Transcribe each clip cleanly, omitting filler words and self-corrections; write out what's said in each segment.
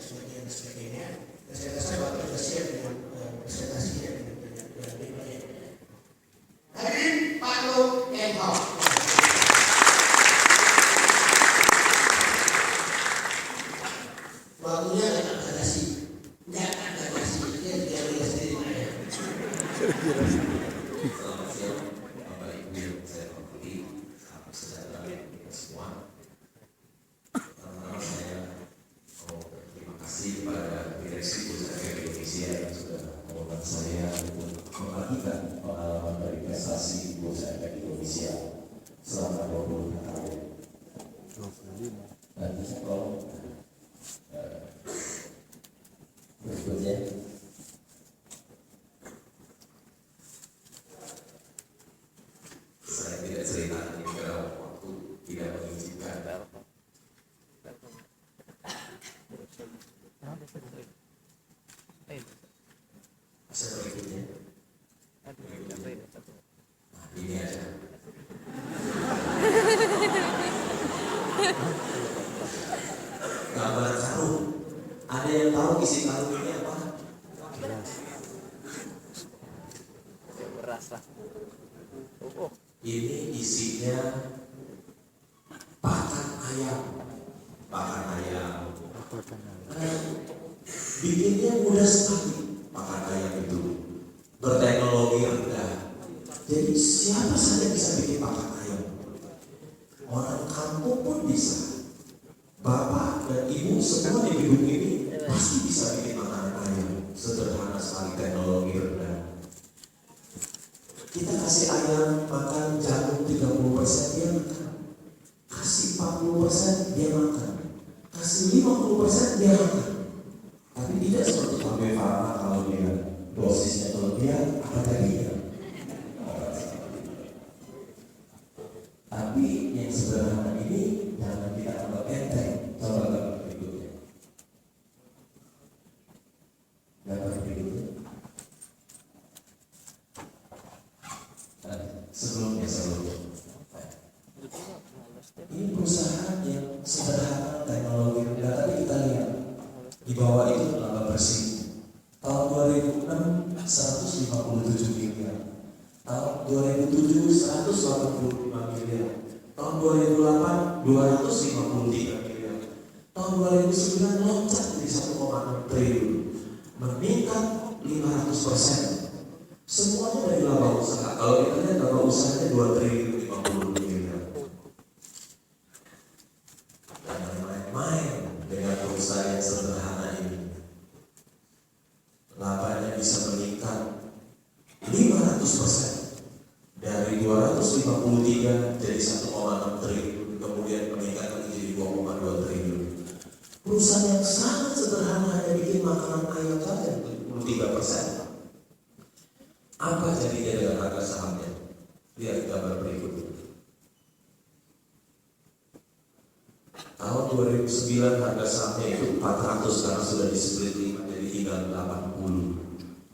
sebagainya. Dan saya rasa Bapak sudah siap dengan presentasinya dengan lebih baik. Hadirin Pak Nur M.H. Waktunya nggak batasi, dia tidak boleh sendiri Pak ya. Selamat siang Bapak Ibu yang saya hormati, salam sejahtera kita semua. Pertama saya mau berterima kasih kepada Direksi Bursa Efek Indonesia yang sudah mengundang saya untuk membagikan pengalaman dari prestasi Bursa Efek Indonesia selama 20 tahun. Dan bisa tolong berikutnya. Saya tidak cerita ini karena waktu tidak mengizinkan. Bisa berikutnya. Nah, ini aja. Gambar karung. Ada yang tahu isi karung ini apa? Beras lah. Ini isinya pakan ayam. Pakan ayam. Bikinnya mudah sekali. Pakan ayam itu berteknologi rendah. Jadi siapa saja bisa bikin pakan ayam. Orang kampung pun bisa. Bapak dan ibu semua di gedung ini pasti bisa bikin makanan ayam. Sederhana sekali, teknologi rendah. Kita kasih ayam makan jagung 30% dia makan. Kasih 40% dia makan. Kasih 50% dia makan. Tapi tidak seperti cabai farma kalau dia dosisnya kelebihan apa tadinya. Tapi yang sederhana ini jangan kita anggap enteng. Coba gambar berikutnya. Gambar berikutnya. Sebelumnya. Ini perusahaan yang sederhana, teknologi rendah, tapi kita lihat di bawah itu laba bersih. Tahun 2006 157 miliar. Tahun 2007 185 miliar. Tahun 2008 253 miliar. Tahun 2009 loncat di 1,6 triliun. Meningkat 500%. Semuanya dari laba usaha. Kalau kita lihat laba usahanya 2 triliun 50 miliar. Jangan main-main dengan perusahaan yang sederhana ini. Labanya bisa meningkat 500%. Dari 253 jadi 1,6 triliun. Kemudian meningkat lagi jadi 2,2 triliun. Perusahaan yang sangat sederhana hanya bikin makanan ayam saja 73%. Apa jadinya dengan harga sahamnya? Lihat gambar berikut. Tahun 2009 harga sahamnya itu 400 karena sudah di-split 5 jadi tinggal 80.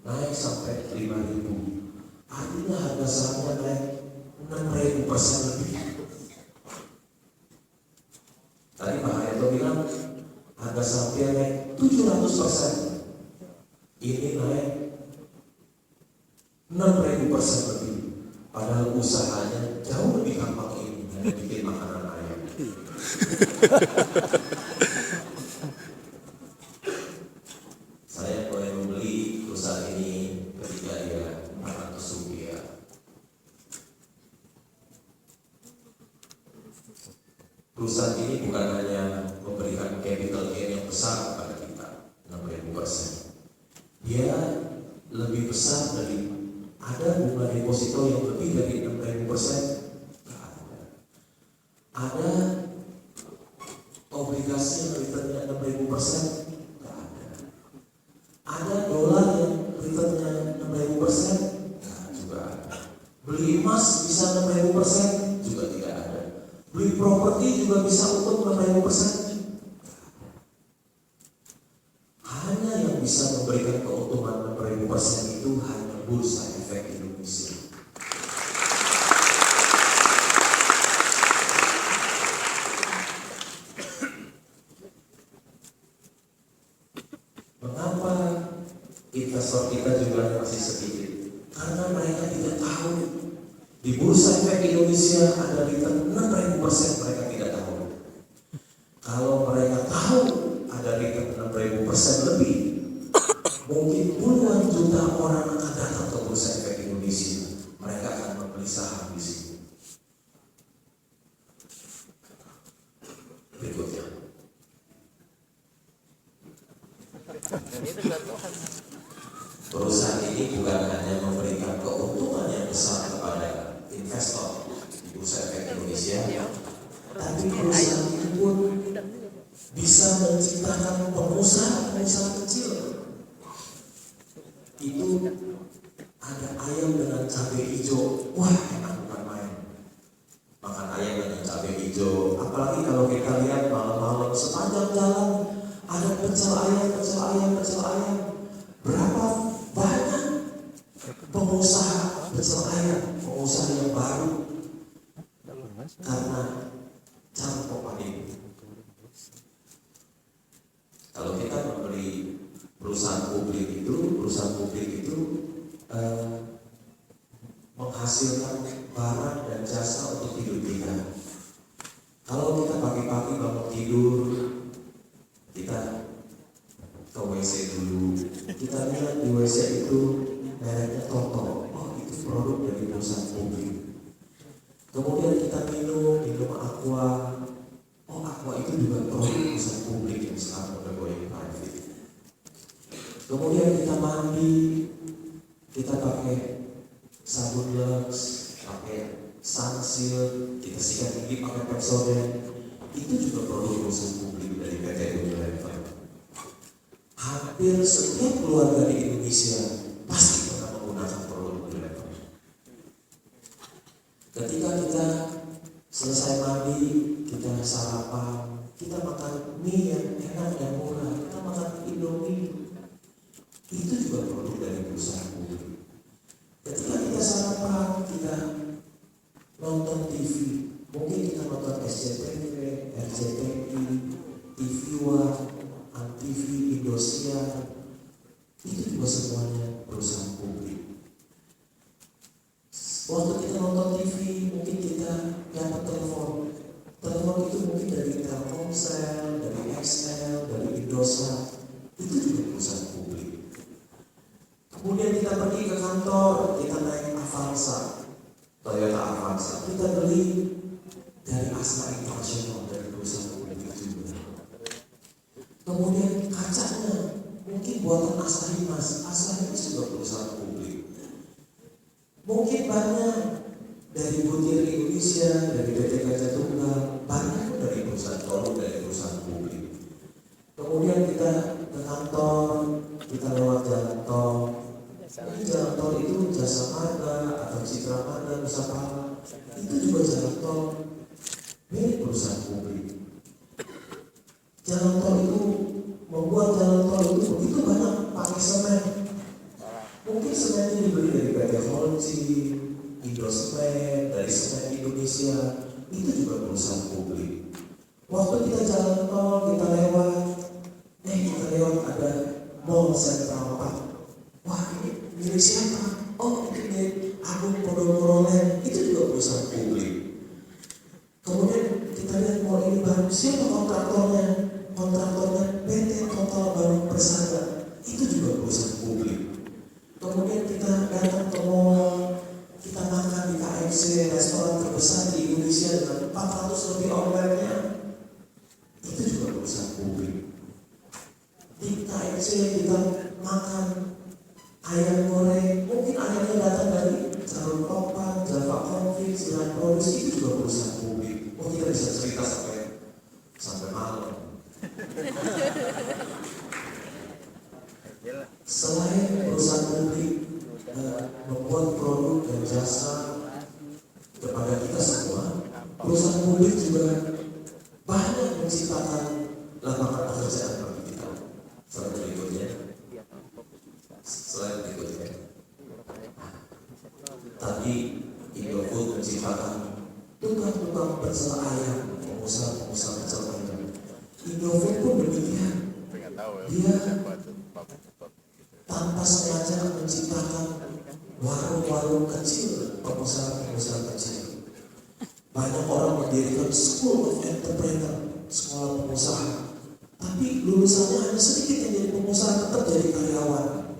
Naik sampai 5.000. Artinya harga sahamnya naik 6.000% lebih. Tadi Pak Hayato bilang harga sahamnya naik 700%. Ini naik 6.000% lebih. Padahal usahanya jauh lebih gampang ini, hanya bikin makanan ayam. Saya mulai membeli perusahaan ini ketika dia 400 rupiah. Perusahaan ini bukan hanya memberikan capital gain yang besar kepada kita, 6.000%. Dia lebih besar dari ada bunga deposito yang lebih dari 6.000%. Ada obligasi yang returnnya 6.000%. Ada dolar yang returnnya 6.000%. Juga ada. Beli emas bisa 6.000%. Juga tidak ada. Beli properti juga bisa untung 6.000%. Hanya yang bisa memberikan keuntungan 6.000% itu hanya Bursa Efek Indonesia. investor kita juga masih sedikit. Karena mereka tidak tahu di Bursa Efek Indonesia ada return 6.000%, mereka tidak tahu. Kalau mereka tahu ada return 6.000% lebih, mungkin puluhan juta orang akan datang ke Bursa Efek Indonesia. Mereka akan membeli saham di sini. Berikutnya. Perusahaan ini bukan hanya memberikan keuntungan yang besar kepada investor di Bursa Efek Indonesia, tapi perusahaan itu pun bisa menciptakan pengusaha-pengusaha kecil. Itu ada ayam dengan cabai hijau, wah enak bukan main. Makan ayam dengan cabai hijau, apalagi kalau kita lihat malam-malam sepanjang jalan ada pecel ayam. Berapa banyak pengusaha pecel ayam, pengusaha yang baru karena cara popan ini. Kalau kita membeli perusahaan publik itu menghasilkan barang dan jasa untuk hidup kita. Kalau kita pagi-pagi bangun tidur, kita ke WC dulu, kita lihat di WC itu mereknya Toto, oh itu produk dari perusahaan publik. Kemudian kita minum Aqua, oh Aqua itu juga produk perusahaan publik yang sekarang udah going private. Kemudian kita mandi, kita pakai sabun Lux, pakai Sunsilk, kita sikat gigi pakai Pepsodent, itu juga produk perusahaan publik dari PT Unilever. Hampir setiap keluarga di Indonesia pasti pernah menggunakan produk Unilever. Ketika kita selesai mandi, kita sarapan, kita makan mie yang enak dan murah, kita makan Indomie, itu juga produk dari perusahaan publik. Ketika kita sarapan, kita nonton TV, mungkin kita nonton SCTV, RCTI, TV One, Antv, Indosiar, itu juga semuanya perusahaan publik. Waktu kita nonton TV, mungkin kita dapat telepon itu mungkin dari Telkomsel, dari XL, dari Indosat, itu juga perusahaan publik. Kemudian kita pergi ke kantor, kita naik Avanza, Toyota Avanza, kita beli dari Astra International, dari perusahaan publik juga. Kemudian kacanya mungkin buatan Astra juga perusahaan publik. Mungkin banyak dari Butir Indonesia, dari PT Gajah Tunggal, banyak dari perusahaan publik. Kemudian kita ke kantor, kita lewat jalan tol. Ini jalan tol itu Jasa Marga atau Citra Marga, Nusapala, itu juga jalan tol milik perusahaan publik. Jalan tol itu membuat jalan tol itu begitu banyak pakai semen. Mungkin semennya dibeli dari PT Holcim, Indosemen, dari Semen Indonesia, itu juga perusahaan publik. Waktu kita jalan tol, kita lewat ada Mall Central Park. Wah ini milik siapa? Oh ini milik Agung Podomoro Land, itu juga perusahaan publik. Kemudian kita lihat mall ini baru, siapa kontraktornya? Kontraktornya PT Total Baru Persada, itu juga perusahaan publik. Kemudian kita datang ke mall, kita makan di KFC, restoran terbesar di Indonesia dengan 400 lebih outletnya, itu juga perusahaan publik. Di KFC kita makan ayam goreng, mungkin ayamnya datang dari Jalur Topan, Java Confit, Silat Produce, itu juga perusahaan publik. Oh kita bisa cerita sampai malam. Selain perusahaan publik membuat produk dan jasa kepada kita semua, perusahaan publik juga banyak menciptakan lapangan pekerjaan bagi kita. Slide berikutnya. Tadi Indofood menciptakan tukang-tukang pecel ayam, pengusaha pecel ayam. Indofood pun demikian. Dia tanpa sengaja School of Entrepreneur, sekolah pengusaha. Tapi lulusannya hanya sedikit yang jadi pengusaha, tetap jadi karyawan.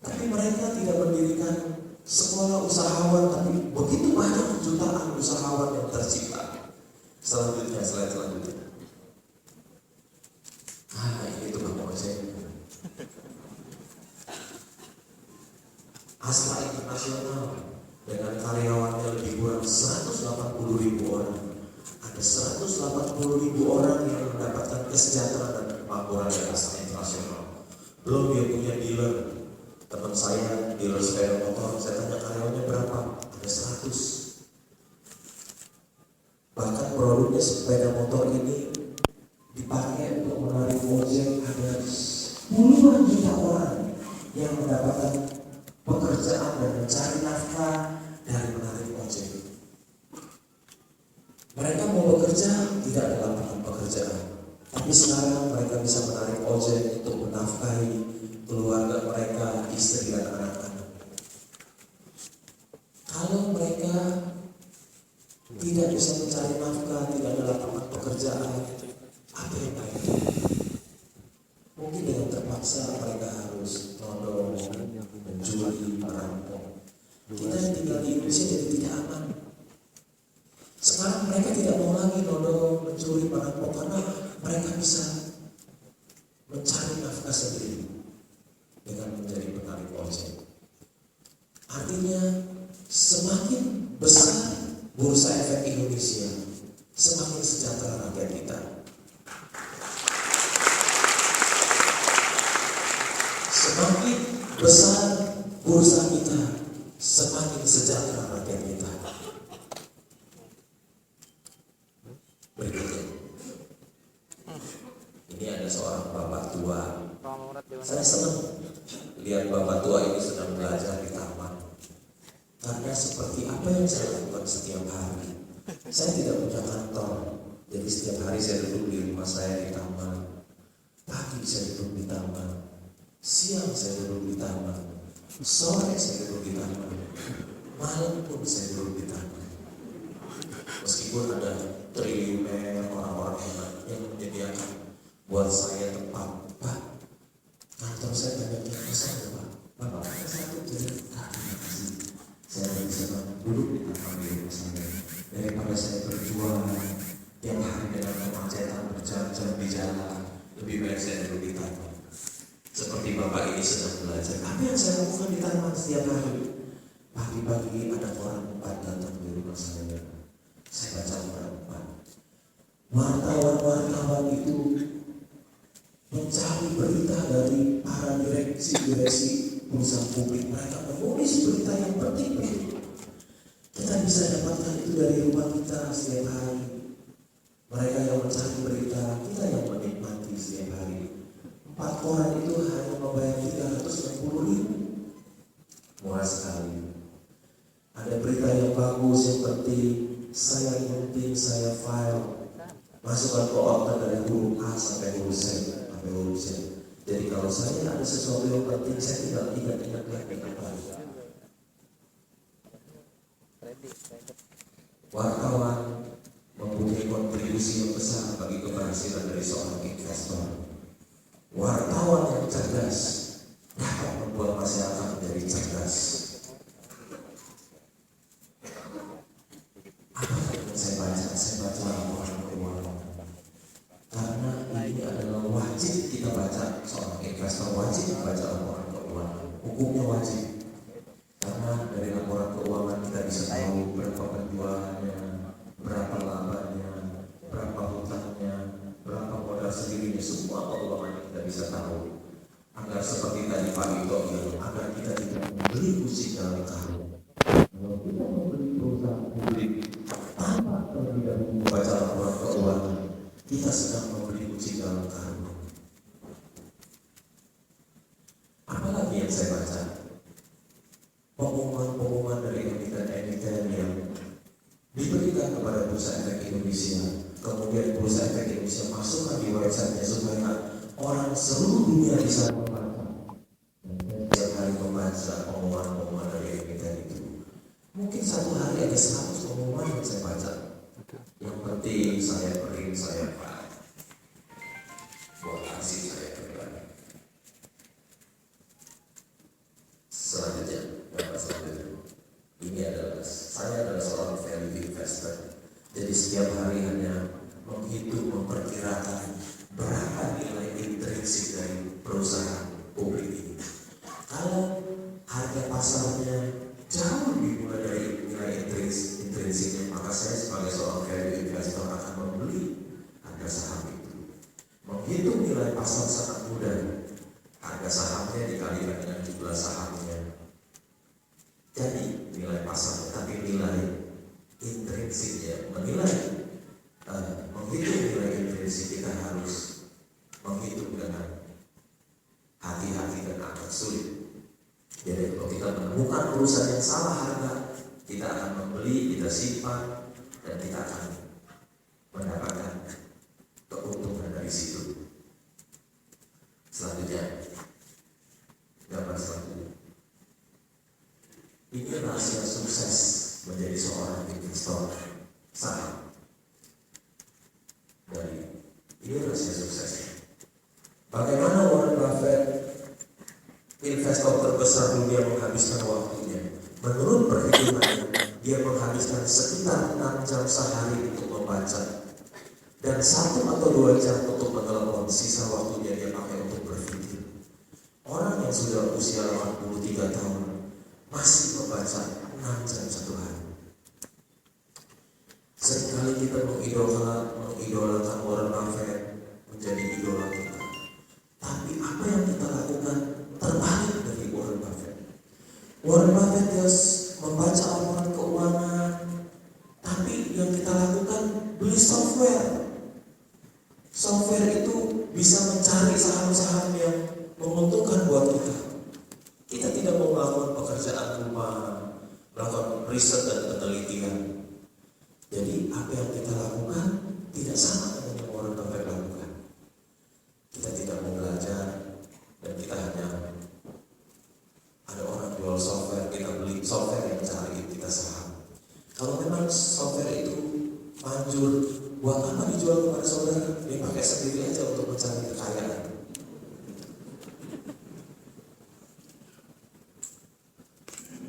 Tapi mereka tidak mendirikan sekolah usahawan, tapi begitu banyak jutaan usahawan yang tercipta. Selanjutnya, slide selanjutnya. Ini tuh Bang Ojek. Astra Internasional dengan karyawannya lebih kurang 180.000 orang. Ada 180.000 orang yang mendapatkan kesejahteraan dan kemakmuran dari Astra Internasional. Belum dia punya dealer. Teman saya dealer sepeda motor, saya tanya karyawannya berapa? Ada 100. Bahkan produknya sepeda motor ini dipakai untuk menarik ojek. Ada puluhan juta orang yang mendapatkan pekerjaan dan mencari nafkah dari menarik ojek. Mereka mau bekerja tidak dalam lapangan pekerjaan, tapi sekarang mereka bisa menarik ojek untuk menafkahi keluarga mereka, istri dan anak-anak. Kalau mereka tidak bisa mencari nafkah, tidak ada lapangan pekerjaan, apa yang mereka? Mungkin dengan terpaksa mereka harus nodong, mencuri, merampok. Kita yang tinggal di Indonesia jadi tidak aman. Sekarang mereka tidak mau lagi nodong, mencuri, merampok karena mereka bisa mencari nafkah sendiri dengan menjadi penarik ojek. Artinya semakin besar bursa efek Indonesia, semakin sejahtera rakyat kita. Semakin besar bursa kita, semakin sejahtera rakyat kita. Berikutnya, ini ada seorang bapak tua. Saya senang lihat bapak tua ini sedang belajar di taman. Karena seperti apa yang saya lakukan setiap hari, saya tidak punya kantor. Jadi setiap hari saya duduk di rumah saya di taman. Pagi saya duduk di taman, siang saya duduk di taman, sore saya duduk di taman, malam pun saya duduk di taman. Meskipun ada triliuner orang-orang hebat yang menyediakan buat saya tempat, Pak, kantor saya banyak yang besar ya Pak. Bapak saya tuh jadi terima kasih. Saya bisa duduk di taman di rumah saya daripada saya berjuang tiap hari dengan kemacetan berjam-jam di jalan. Lebih baik saya duduk di taman. Seperti bapak ini sedang belajar. Apa yang saya lakukan di taman setiap hari? Pagi-pagi ada koran 4 datang di rumah saya. Saya baca koran 4. Wartawan-wartawan itu mencari berita dari para direksi perusahaan publik. Mereka menulis berita yang penting. Kita bisa dapatkan itu dari rumah kita setiap hari. Mereka yang mencari berita, kita yang menikmati setiap hari. 4 koran itu hanya membayar 360.000. Murah sekali. Ada berita yang bagus, yang penting. Saya gunting, saya file. Masukkan ke otak dari huruf A sampai huruf Z. Jadi kalau saya ada sesuatu yang penting, saya tidak ingat lagi apa. Wartawan mempunyai kontribusi yang besar bagi keberhasilan dari seorang investor. Wartawan yang cerdas dapat membuat masyarakat menjadi cerdas. Apa yang saya baca? Saya baca laporan keuangan. Karena ini adalah wajib kita baca, seorang investor wajib membaca laporan keuangan. Hukumnya wajib. Karena dari laporan keuangan kita bisa tahu berapa penjualannya, berapa labanya, berapa hutangnya, berapa modal sendirinya, semua keuangan kita bisa tahu. Agar seperti tadi Pak Ito bilang, agar kita tidak membeli kucing dalam karung. Kalau kita membeli perusahaan publik tanpa terlebih dahulu membaca laporan keuangan, kita sedang membeli kucing dalam karung. Apalagi yang saya baca? Pengumuman dari emiten-emiten yang diberikan kepada Bursa Efek Indonesia. Kemudian Bursa Efek Indonesia masukkan di websitenya supaya orang seluruh dunia bisa membaca. Setiap hari membaca pengumuman dari emiten itu. Mungkin satu hari ada 100 pengumuman yang saya baca. Yang penting saya print, saya file buat arsip saya pribadi. Selanjutnya, gambar selanjutnya. Ini adalah saya adalah seorang value investor. Jadi setiap hari hanya menghitung, memperkirakan berapa nilai intrinsik dari perusahaan publik ini. Kalau harga pasarnya jauh lebih murah dari nilai intrinsiknya, maka saya sebagai seorang value investor akan membeli harga saham itu. Menghitung nilai pasar sangat mudah. Harga sahamnya dikalikan dengan jumlah sahamnya. Jadi nilai pasarnya, tapi nilai intrinsiknya, menghitung nilai intrinsik kita harus menghitung dengan hati-hati dan agak sulit. Jadi kalau kita menemukan perusahaan yang salah harga, kita akan membeli, kita simpan, dan kita akan mendapatkan keuntungan dari situ. Selanjutnya, gambar selanjutnya. Ini rahasia sukses menjadi seorang investor saham. Ini rahasia suksesnya. Bagaimana Warren Buffett, investor terbesar dunia, menghabiskan waktunya? Menurut perhitungannya, dia menghabiskan sekitar 6 jam sehari untuk membaca dan 1 atau 2 jam untuk menelpon. Sisa waktunya dia pakai untuk berpikir. Orang yang sudah usia 83 tahun masih membaca 6 jam satu hari. Seringkali kita mengidolakan Warren Buffett, menjadi idola kita. Tapi apa yang kita lakukan terbalik dari Warren Buffett. Warren Buffett dia membaca laporan keuangan, tapi yang kita lakukan beli software. Software itu bisa mencari saham-saham yang menguntungkan buat kita. Kita tidak mau melakukan pekerjaan rumah, melakukan riset dan penelitian. Jadi apa yang kita lakukan tidak sama dengan yang Warren Buffett lakukan. Kita tidak mau belajar dan kita hanya ada orang jual software, kita beli software yang cari kita saham. Kalau memang software itu manjur, buat apa dijual kepada saudara? Dia pakai sendiri aja untuk mencari kekayaan.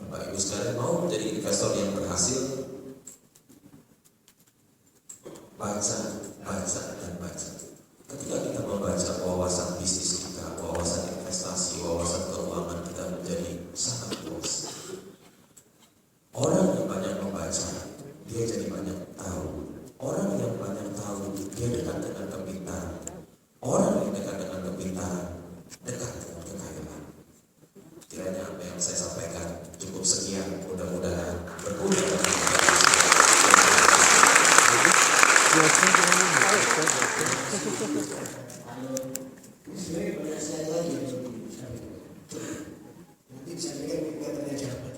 Bapak Ibu sekalian, mau menjadi investor yang berhasil, baca, dan baca. Ketika kita membaca, wawasan bisnis kita, wawasan investasi, wawasan keuangan kita menjadi sangat luas. Orang yang banyak membaca, dia jadi banyak tahu. Orang yang banyak tahu, dia dekat dengan kepintaran. Orang yang dekat dengan kepintaran, dekat dengan kekayaan. Kiranya apa yang saya sampaikan cukup sekian, mudah-mudahan berguna. Sebenarnya banyak sekali lagi. Nanti saya pikir kita tanya jawab.